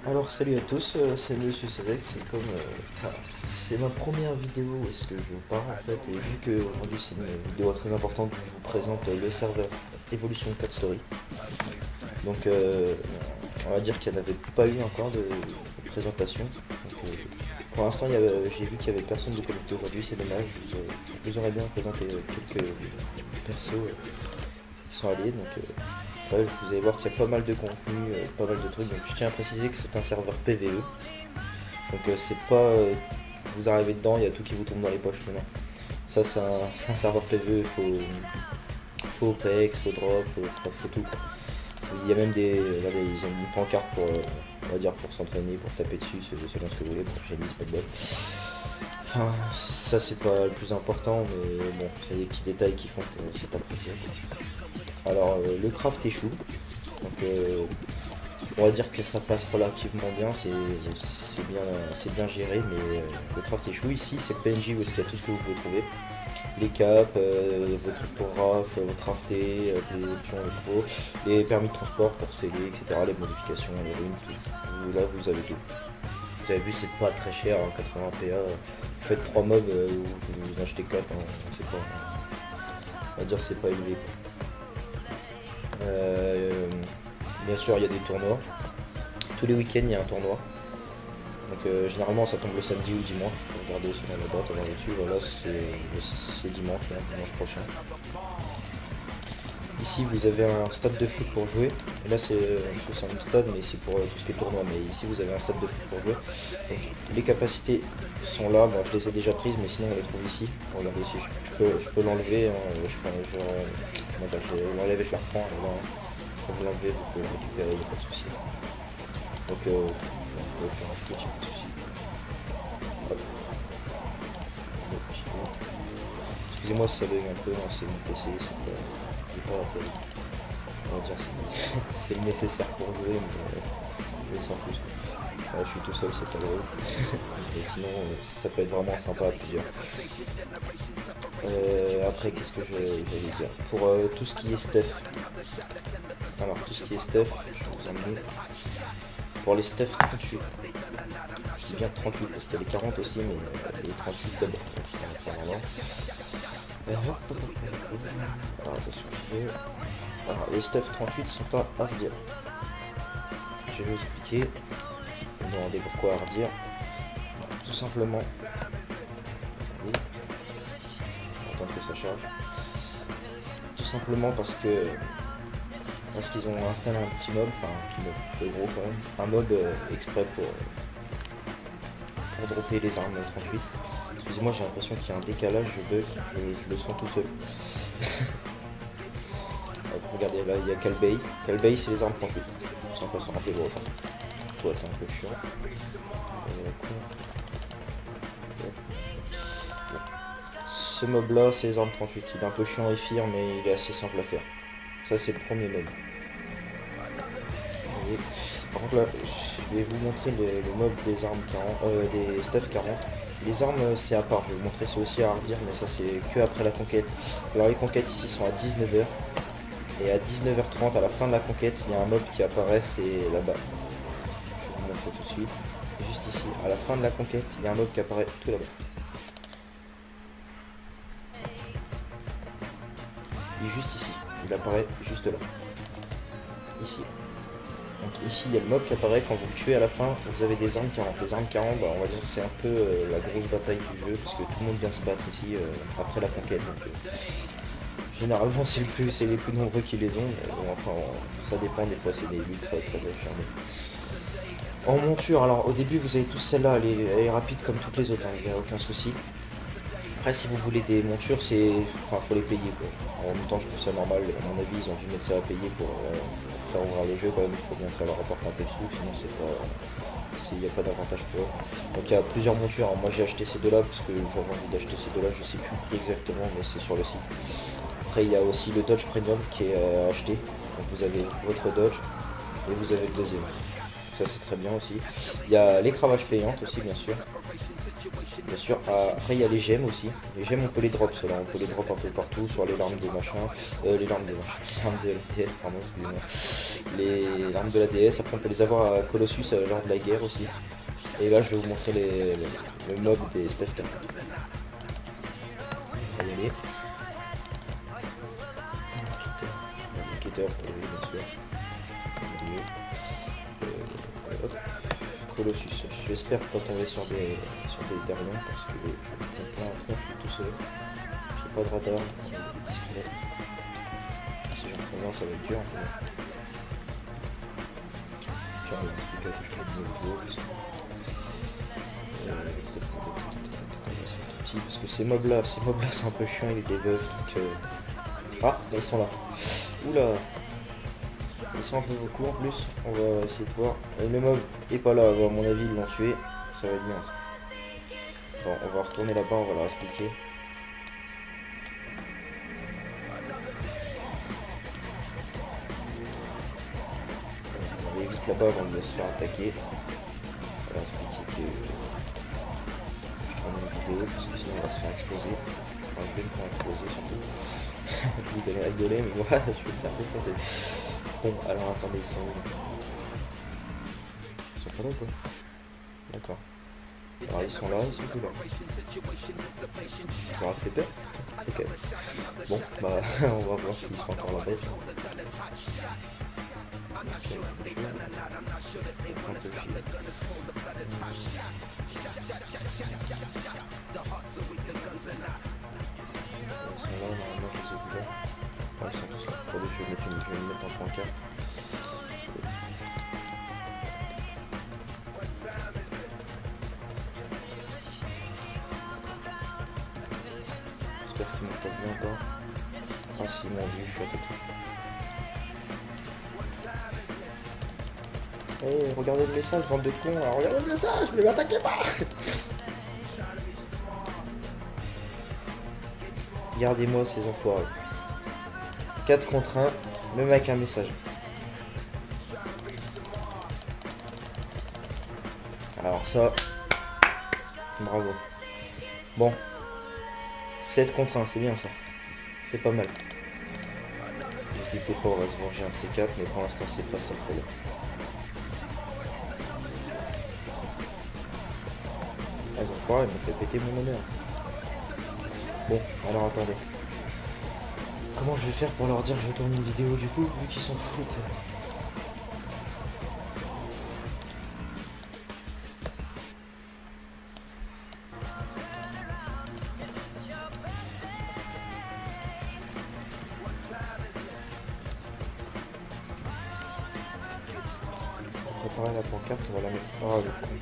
Alors salut à tous, c'est Monsieur Cédric, c'est ma première vidéo où est-ce que je pars en fait, et vu que aujourd'hui c'est une vidéo très importante, je vous présente le serveur Evolution 4 Story. Donc on va dire qu'il n'y en avait pas eu encore de présentation. Donc, pour l'instant j'ai vu qu'il y avait personne de connecté aujourd'hui, c'est dommage. Je vous aurais bien présenté quelques persos qui sont alliés. Donc ouais, vous allez voir qu'il y a pas mal de contenu, pas mal de trucs. Donc je tiens à préciser que c'est un serveur PVE. Donc c'est pas vous arrivez dedans, il y a tout qui vous tombe dans les poches maintenant. Ça c'est un serveur PVE, faut OPEX, faut drop, faut tout. Il y a même regardez, ils ont une pancarte pour on va dire pour s'entraîner, pour taper dessus, selon ce que vous voulez, pour génie, c'est pas de bol. Enfin, ça c'est pas le plus important, mais bon, c'est des petits détails qui font que c'est apprécié. Alors le craft échoue, donc on va dire que ça passe relativement bien, c'est bien géré, mais le craft échoue. Ici c'est le PNJ où est-ce qu'il y a tout ce que vous pouvez trouver. Les caps, vos trucs pour RAF, crafter, les options, les pros, les permis de transport pour sceller, etc. Les modifications, les runes, tout. Là vous avez tout. Vous avez vu, c'est pas très cher, hein, 80 PA. Vous faites 3 mobs ou vous en achetez 4, hein, c'est pas. On va dire c'est pas élevé. Bien sûr il y a des tournois. Tous les week-ends il y a un tournoi. Donc généralement ça tombe le samedi ou dimanche. Regardez sur la date avant dessus, voilà c'est dimanche, là, dimanche prochain. Ici vous avez un stade de foot pour jouer. Et là c'est un stade mais c'est pour tout ce qui est tournoi. Mais ici vous avez un stade de foot pour jouer. Donc, les capacités sont là, bon, je les ai déjà prises mais sinon on les trouve ici. Regardez ici, je peux l'enlever, hein, je vais l'enlever, je la reprends. Voilà. Quand vous l'enlevez vous pouvez le récupérer, il n'y a pas de souci. Donc on peut faire un foot, il n'y a pas de souci. Excusez-moi si ça bug un peu, hein, c'est mon PC, c'est pas la télé. On va dire c'est nécessaire pour jouer, mais sans plus. Ouais, je suis tout seul, c'est pas drôle. Et sinon, ça peut être vraiment sympa à plusieurs. Après, qu'est-ce que j'allais dire? Pour tout ce qui est stuff. Alors, tout ce qui est stuff, je vais vous emmener. Pour les stuff 38. Je dis bien 38 parce qu'il y a les 40 aussi, mais les 38 d'abord. Alors, attention, alors, les stuff 38 sont à Ardir. Je vais vous expliquer. Vous me demandez pourquoi Ardir. Tout simplement. On va attendre que ça charge. Tout simplement parce qu'ils ont installé un petit mob, enfin un petit mob peu gros quand même, un mob exprès pour dropper les armes 38. Excusez-moi, j'ai l'impression qu'il y a un décalage, je bug, je le sens tout seul. Regardez, là il y a Calbay. Calbay c'est les armes 38. C'est un peu un peu gros. Faut être un peu chiant. Ce mob là c'est les armes 38. Il est un peu chiant et fire mais il est assez simple à faire. Ça c'est le premier mob. Et, par contre là je vais vous montrer le mob des armes 40, des stuff 40. Les armes c'est à part, je vais vous montrer ça aussi à Ardir, mais ça c'est que après la conquête. Alors les conquêtes ici sont à 19 h. Et à 19 h 30 à la fin de la conquête, il y a un mob qui apparaît, c'est là-bas. Je vais vous montrer tout de suite. Juste ici, à la fin de la conquête, il y a un mob qui apparaît tout là-bas. Il est juste ici, il apparaît juste là. Ici. Donc ici, il y a le mob qui apparaît quand vous le tuez à la fin, vous avez des armes 40. Les armes 40, bah, on va dire que c'est un peu la grosse bataille du jeu, parce que tout le monde vient se battre ici après la conquête. Donc, généralement c'est les plus nombreux qui les ont, enfin ça dépend, des fois c'est des luttes très acharnées. En monture, alors au début vous avez tous celle-là, elle est rapide comme toutes les autres, hein, il n'y a aucun souci. Après si vous voulez des montures, faut les payer quoi. En même temps je trouve ça normal, à mon avis ils ont dû mettre ça à payer pour faire ouvrir le jeu quand même, il faut bien que ça leur rapporte un peu de sous, sinon c'est pas. Il n'y a pas d'avantage pour eux. Donc il y a plusieurs montures, hein. Moi j'ai acheté ces deux-là parce que j'avais envie d'acheter ces deux-là, je sais plus le prix exactement mais c'est sur le site. Après il y a aussi le Dodge Premium qui est acheté. Donc vous avez votre Dodge et vous avez le deuxième. Ça c'est très bien aussi. Il y a les cravages payantes aussi bien sûr. Bien sûr, après il y a les gemmes aussi. Les gemmes on peut les drop, ceux-là, on peut les drop un peu partout sur les larmes des machins. Les larmes des machins. Les larmes de la DS, pardon, excusez-moi. Les larmes de la DS, après on peut les avoir à Colossus lors de la guerre aussi. Et là je vais vous montrer le mob des Steph 4. On va y aller. Indicateur pour les bien sûr. Hop. Colossus. J'espère pas tomber sur des Darions parce que je me prends plein à tronche, je suis tout seul. J'ai pas de radar, discret. Si j'en fais un, ça va être dur en fait. Tiens, on va expliquer que je trouve une vidéo parce que ces mobs là c'est un peu chiant, ils debuff donc ah, ils sont là. Oula, ils sont un peu beaucoup en plus. On va essayer de voir. Le mob est pas là, à mon avis ils l'ont tué. Ça va être bien. Bon, on va retourner là-bas, on va leur expliquer. On va éviter là-bas avant de se faire attaquer. On va leur expliquer que je tourne une vidéo parce que sinon on va se faire exploser. Enfin, je vais me faire exploser surtout. Vous allez rigoler, mais moi je vais me faire défoncer. Bon, alors attendez, ils sont où? Ils sont pas là ou quoi? D'accord. Alors ils sont là, ils sont plus là. Ça leur a fait peur? Ok. Bon, bah on va voir s'ils sont encore là-bas. Okay, un peu chier. Ils sont là, normalement je les ai vus là. Ah, ils sont tous là. Attendez, je vais me mettre en pancarte. J'espère qu'ils m'ont pas vu encore. Ah si, ils m'ont vu, je suis à côté. Hey, regardez le message, bande de cons. Alors, regardez le message, ne m'attaquez pas. Gardez-moi ces enfoirés. 4 contre 1, même avec un message. Alors ça, bravo. Bon, 7 contre 1, c'est bien ça. C'est pas mal. N'inquiétez pas, on va se venger un de ces 4, mais pour l'instant c'est pas ça le problème. Ah, les enfoirés, ils m'ont fait péter mon honneur. Bon, alors attendez. Comment je vais faire pour leur dire que je tourne une vidéo du coup, vu qu'ils s'en foutent? Préparer la pancarte, on va la mettre. Ah, le con.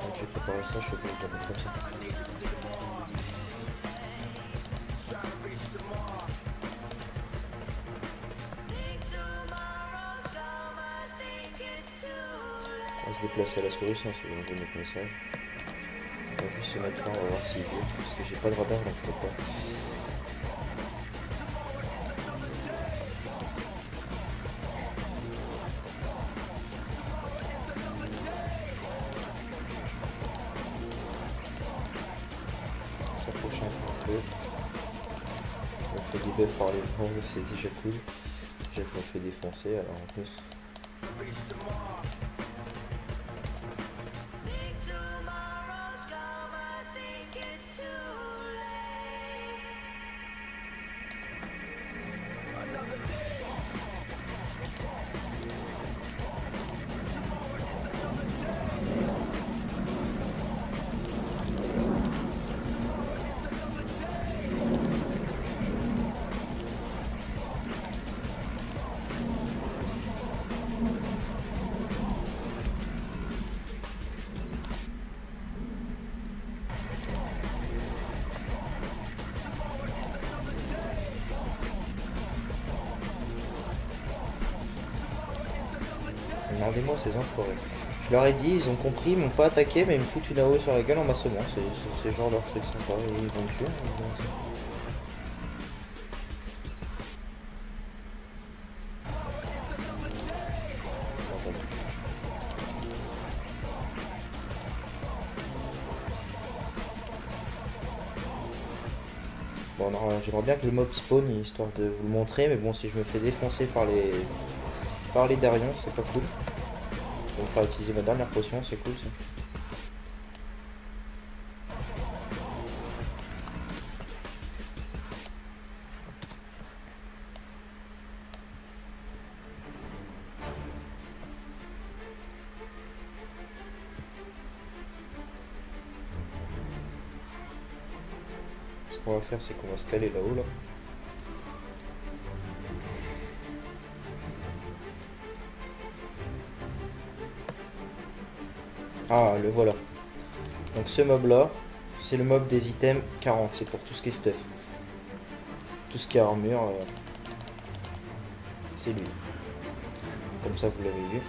Quand j'ai préparé ça, je suis obligé de la mettre comme ça. On va se déplacer à la souris, ça va enlever notre message. On va juste se mettre là, on va voir s'il veut, parce que j'ai pas de radar donc je peux pas. S'approcher un peu. On fait des buffs par les vents, c'est déjà cool. Déjà qu'on fait défoncer, alors en plus. Regardez-moi ces enfoirés. Je leur ai dit, ils ont compris, ils m'ont pas attaqué, mais ils me foutent une AOE sur la gueule en m'assommant. C'est genre leur truc sympa, et ils vont me tuer. j'aimerais bien que le mob spawn, histoire de vous le montrer, mais bon, si je me fais défoncer par les Darions, c'est pas cool. On va utiliser ma dernière potion, c'est cool ça. Ce qu'on va faire, c'est qu'on va se caler là-haut là. Ah, le voilà. Donc ce mob là, c'est le mob des items 40, c'est pour tout ce qui est stuff. Tout ce qui est armure, c'est lui. Comme ça, vous l'avez vu.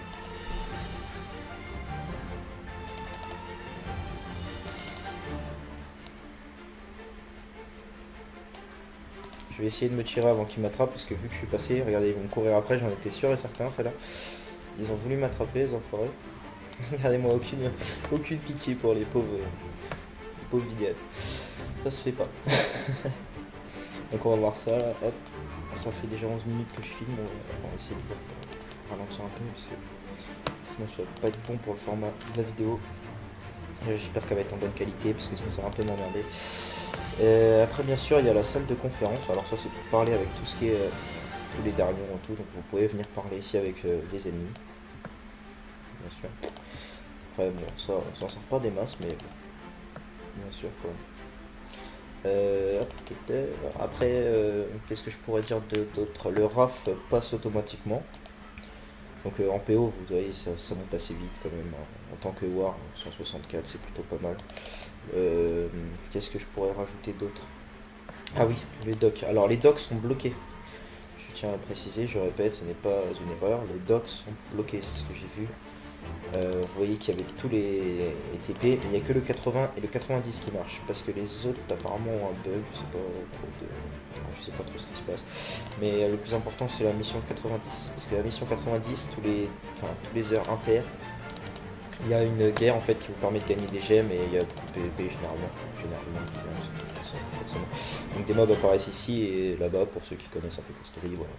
Je vais essayer de me tirer avant qu'il m'attrape, parce que vu que je suis passé, regardez, ils vont me courir après, j'en étais sûr et certain, celle-là. Ils ont voulu m'attraper, les enfoirés. Regardez-moi, aucune pitié pour les pauvres vidéastes. Ça se fait pas. Donc on va voir ça, là, hop. Ça fait déjà 11 minutes que je filme, on va essayer de ralentir un peu, parce que sinon ça va pas être bon pour le format de la vidéo. J'espère qu'elle va être en bonne qualité, parce que sinon ça va un peu m'emmerder. Après bien sûr il y a la salle de conférence, alors ça c'est pour parler avec tout ce qui est tous les Darions et tout, donc vous pouvez venir parler ici avec les ennemis, bien sûr. Après bon, ça on s'en sort pas des masses, mais bon, bien sûr quoi. Après qu'est-ce que je pourrais dire d'autre? Le RAF passe automatiquement, donc en PO vous voyez ça monte assez vite quand même, hein. En tant que War 164 c'est plutôt pas mal. Qu'est-ce que je pourrais rajouter d'autre? Ah oui, les docks. Alors les docks sont bloqués. Je tiens à préciser, je répète, ce n'est pas une erreur. Les docks sont bloqués, c'est ce que j'ai vu. Vous voyez qu'il y avait tous les TP, mais il n'y a que le 80 et le 90 qui marchent. Parce que les autres apparemment ont un bug, je sais pas trop ce qui se passe. Mais le plus important c'est la mission 90. Parce que la mission 90, tous les heures impaires, il y a une guerre en fait qui vous permet de gagner des gemmes et il y a du PvP généralement, forcément. Donc des mobs apparaissent ici et là-bas pour ceux qui connaissent un peu Story, voilà.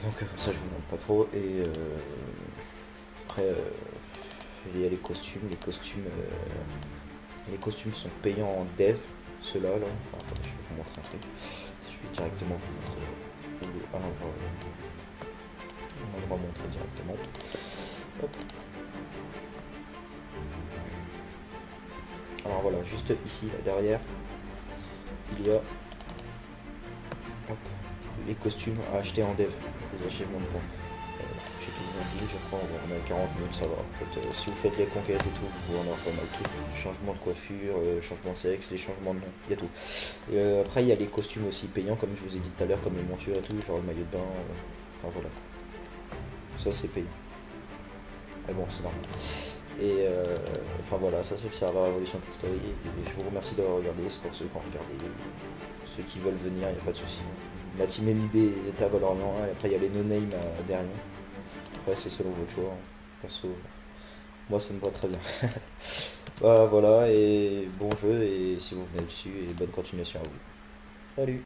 Donc comme ça je vous montre pas trop et après il y a les costumes, les costumes sont payants en dev, ceux-là là. Enfin, attendez, je vais vous montrer un truc. Je vais directement vous montrer un endroit montrer directement. Hop. Alors voilà, juste ici, là derrière, il y a les costumes à acheter en dev, les achèvements de points. J'ai tout en ville, je crois, on a 40 minutes, ça va. En fait, si vous faites les conquêtes et tout, vous pouvez en avoir pas mal tout. Changement de coiffure, changement de sexe, les changements de nom, il y a tout. Après, il y a les costumes aussi payants, comme je vous ai dit tout à l'heure, comme les montures et tout, genre le maillot de bain. Enfin voilà. Ça, c'est payant. Mais bon, c'est normal. Et enfin voilà, ça c'est le serveur Révolution Cat Story. Et je vous remercie d'avoir regardé, c'est pour ceux qui ont regardé. Ceux qui veulent venir, il n'y a pas de souci. La team MIB est à Valorant, et après il y a les no-name derrière. Après c'est selon votre choix. Perso, moi ça me va très bien. Voilà, et bon jeu, et si vous venez dessus, et bonne continuation à vous. Salut!